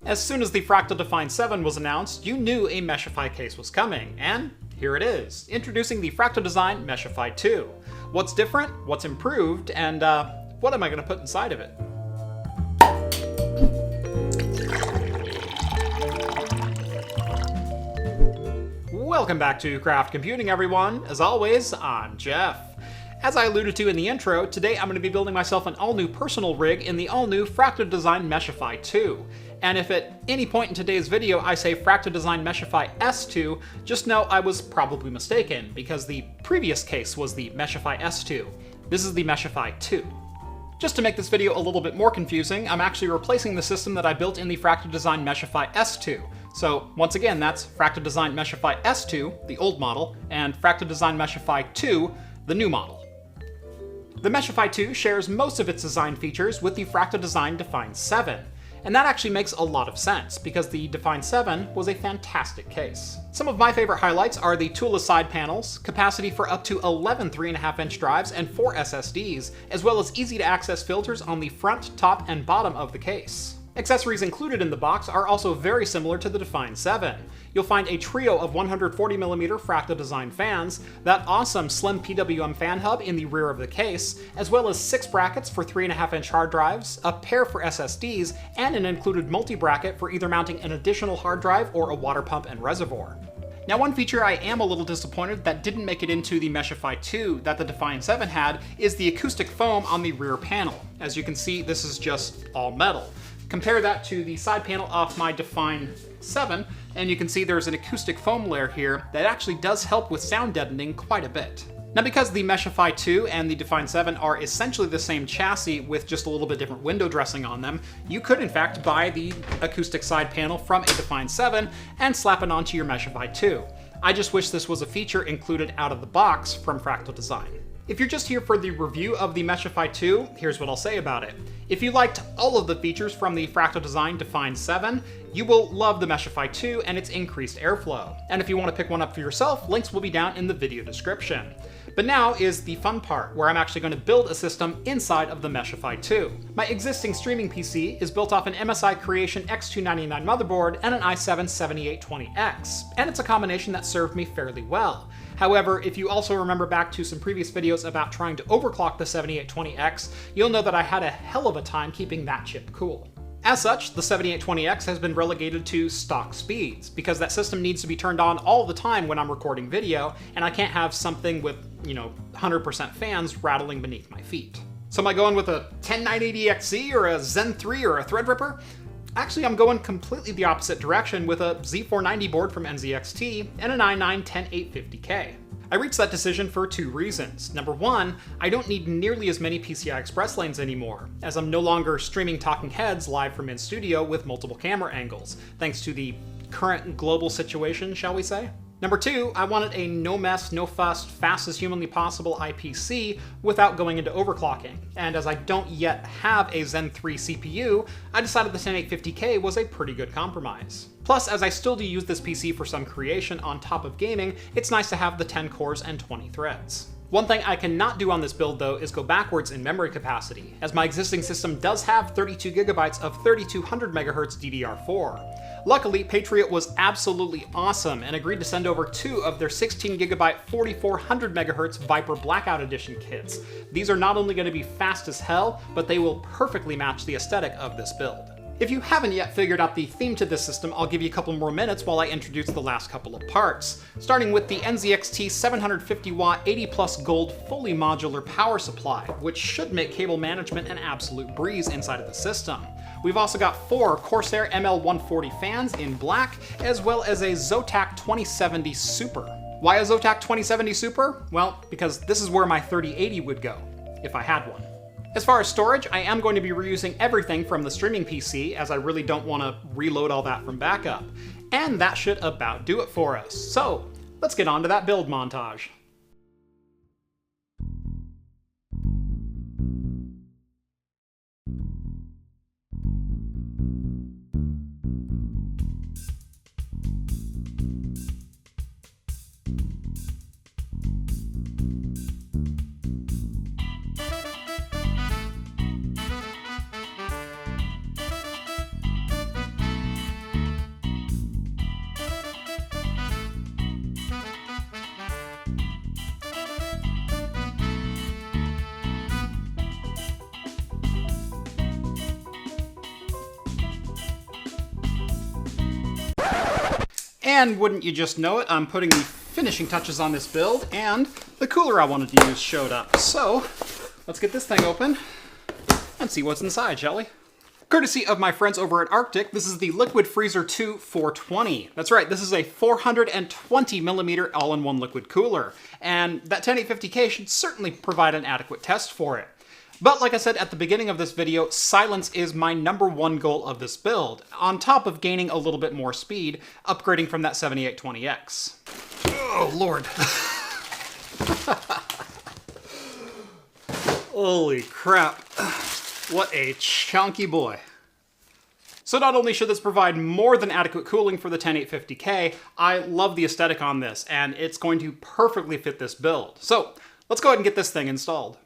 As soon as the Fractal Design 7 was announced, you knew a Meshify case was coming, and here it is, introducing the Fractal Design Meshify 2. What's different, what's improved, and what am I going to put inside of it? Welcome back to Craft Computing, everyone. As always, I'm Jeff. As I alluded to in the intro, today I'm going to be building myself an all-new personal rig in the all-new Fractal Design Meshify 2. And if at any point in today's video I say Fractal Design Meshify S2, just know I was probably mistaken, because the previous case was the Meshify S2. This is the Meshify 2. Just to make this video a little bit more confusing, I'm actually replacing the system that I built in the Fractal Design Meshify S2. So once again, that's Fractal Design Meshify S2, the old model, and Fractal Design Meshify 2, the new model. The Meshify 2 shares most of its design features with the Fractal Design Define 7. And that actually makes a lot of sense, because the Define 7 was a fantastic case. Some of my favorite highlights are the toolless side panels, capacity for up to 11 3.5-inch drives and 4 SSDs, as well as easy-to-access filters on the front, top, and bottom of the case. Accessories included in the box are also very similar to the Define 7. You'll find a trio of 140mm Fractal Design fans, that awesome slim PWM fan hub in the rear of the case, as well as 6 brackets for 3.5-inch hard drives, a pair for SSDs, and an included multi-bracket for either mounting an additional hard drive or a water pump and reservoir. Now, one feature I am a little disappointed that didn't make it into the Meshify 2 that the Define 7 had is the acoustic foam on the rear panel. As you can see, this is just all metal. Compare that to the side panel off my Define 7, and you can see there's an acoustic foam layer here that actually does help with sound deadening quite a bit. Now, because the Meshify 2 and the Define 7 are essentially the same chassis with just a little bit different window dressing on them, you could in fact buy the acoustic side panel from a Define 7 and slap it onto your Meshify 2. I just wish this was a feature included out of the box from Fractal Design. If you're just here for the review of the Meshify 2, here's what I'll say about it. If you liked all of the features from the Fractal Design Define 7, you will love the Meshify 2 and its increased airflow. And if you want to pick one up for yourself, links will be down in the video description. But now is the fun part, where I'm actually going to build a system inside of the Meshify 2. My existing streaming PC is built off an MSI Creation X299 motherboard and an i7-7820X, and it's a combination that served me fairly well. However, if you also remember back to some previous videos about trying to overclock the 7820X, you'll know that I had a hell of a time keeping that chip cool. As such, the 7820X has been relegated to stock speeds, because that system needs to be turned on all the time when I'm recording video, and I can't have something with, 100% fans rattling beneath my feet. So am I going with a 10980XE or a Zen 3 or a Threadripper? Actually, I'm going completely the opposite direction with a Z490 board from NZXT and an i9-10850K. I reached that decision for 2 reasons. Number 1, I don't need nearly as many PCI Express lanes anymore, as I'm no longer streaming talking heads live from in studio with multiple camera angles, thanks to the current global situation, shall we say. Number 2, I wanted a no mess, no fuss, fast as humanly possible IPC without going into overclocking. And as I don't yet have a Zen 3 CPU, I decided the 10850K was a pretty good compromise. Plus, as I still do use this PC for some creation on top of gaming, it's nice to have the 10 cores and 20 threads. One thing I cannot do on this build, though, is go backwards in memory capacity, as my existing system does have 32GB of 3200MHz DDR4. Luckily, Patriot was absolutely awesome and agreed to send over 2 of their 16GB 4400MHz Viper Blackout Edition kits. These are not only going to be fast as hell, but they will perfectly match the aesthetic of this build. If you haven't yet figured out the theme to this system, I'll give you a couple more minutes while I introduce the last couple of parts. Starting with the NZXT 750W 80+ gold fully modular power supply, which should make cable management an absolute breeze inside of the system. We've also got 4 Corsair ML140 fans in black, as well as a Zotac 2070 Super. Why a Zotac 2070 Super? Well, because this is where my 3080 would go, if I had one. As far as storage, I am going to be reusing everything from the streaming PC, as I really don't want to reload all that from backup. And that should about do it for us. So, let's get on to that build montage. And wouldn't you just know it, I'm putting the finishing touches on this build, and the cooler I wanted to use showed up. So let's get this thing open and see what's inside, shall we? Courtesy of my friends over at Arctic, this is the Liquid Freezer 2 420. That's right, this is a 420 millimeter all-in-one liquid cooler, and that 10850K should certainly provide an adequate test for it. But like I said at the beginning of this video, silence is my #1 goal of this build, on top of gaining a little bit more speed, upgrading from that 7820X. Oh, Lord. Holy crap. What a chunky boy. So not only should this provide more than adequate cooling for the 10850K, I love the aesthetic on this, and it's going to perfectly fit this build. So let's go ahead and get this thing installed.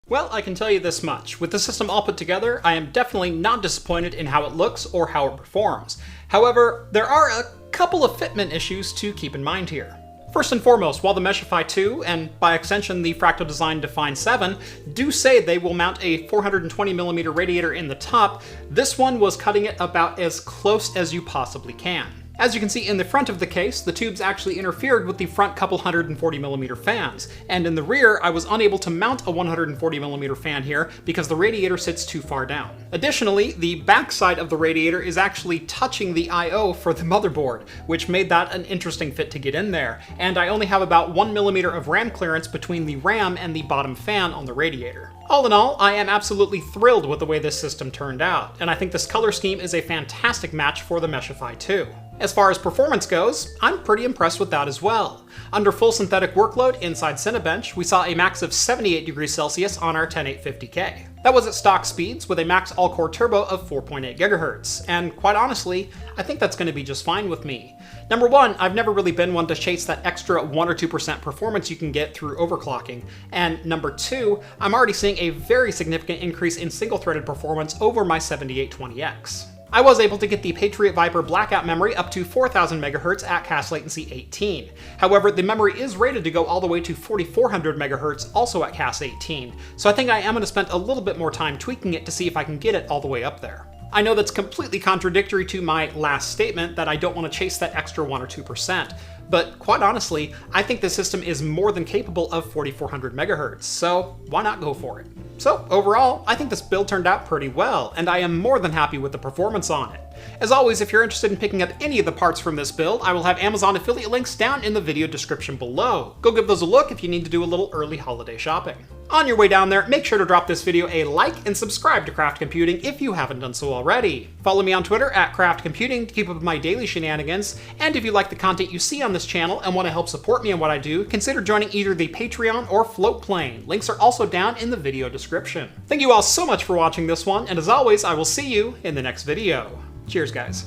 Well, I can tell you this much. With the system all put together, I am definitely not disappointed in how it looks or how it performs. However, there are a couple of fitment issues to keep in mind here. First and foremost, while the Meshify 2, and by extension the Fractal Design Define 7, do say they will mount a 420mm radiator in the top, this one was cutting it about as close as you possibly can. As you can see in the front of the case, the tubes actually interfered with the front couple 140mm fans, and in the rear I was unable to mount a 140mm fan here because the radiator sits too far down. Additionally, the back side of the radiator is actually touching the I/O for the motherboard, which made that an interesting fit to get in there, and I only have about 1mm of RAM clearance between the RAM and the bottom fan on the radiator. All in all, I am absolutely thrilled with the way this system turned out, and I think this color scheme is a fantastic match for the Meshify 2. As far as performance goes, I'm pretty impressed with that as well. Under full synthetic workload inside Cinebench, we saw a max of 78 degrees Celsius on our 10850K. That was at stock speeds with a max all-core turbo of 4.8 GHz, and quite honestly, I think that's going to be just fine with me. Number one, I've never really been one to chase that extra 1 or 2% performance you can get through overclocking, and number two, I'm already seeing a very significant increase in single-threaded performance over my 7820X. I was able to get the Patriot Viper blackout memory up to 4000 MHz at cast latency 18. However, the memory is rated to go all the way to 4400 MHz, also at cast 18, so I think I am going to spend a little bit more time tweaking it to see if I can get it all the way up there. I know that's completely contradictory to my last statement that I don't want to chase that extra 1 or 2%, but quite honestly, I think the system is more than capable of 4400 MHz, so why not go for it? So overall, I think this build turned out pretty well, and I am more than happy with the performance on it. As always, if you're interested in picking up any of the parts from this build, I will have Amazon affiliate links down in the video description below. Go give those a look if you need to do a little early holiday shopping. On your way down there, make sure to drop this video a like and subscribe to Craft Computing if you haven't done so already. Follow me on Twitter at Craft Computing to keep up with my daily shenanigans, and if you like the content you see on this channel and want to help support me in what I do, consider joining either the Patreon or Float Plane. Links are also down in the video description. Thank you all so much for watching this one, and as always, I will see you in the next video. Cheers, guys.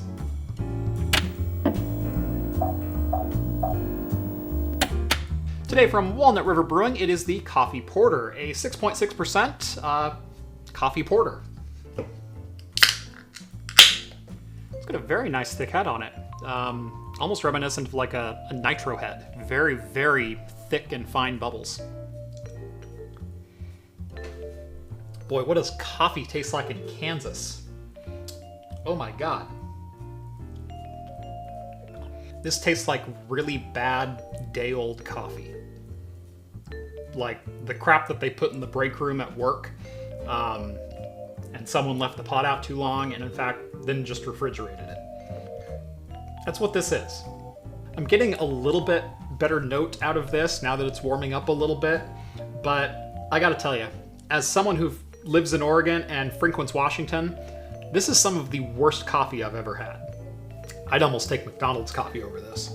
Today from Walnut River Brewing, it is the Coffee Porter, a 6.6% coffee porter. It's got a very nice thick head on it. Almost reminiscent of like a nitro head. Very, very thick and fine bubbles. Boy, what does coffee taste like in Kansas? Oh my god. This tastes like really bad, day-old coffee. Like the crap that they put in the break room at work, and someone left the pot out too long and in fact then just refrigerated it. That's what this is. I'm getting a little bit better note out of this now that it's warming up a little bit, but I gotta tell you, as someone who lives in Oregon and frequents Washington, this is some of the worst coffee I've ever had. I'd almost take McDonald's coffee over this.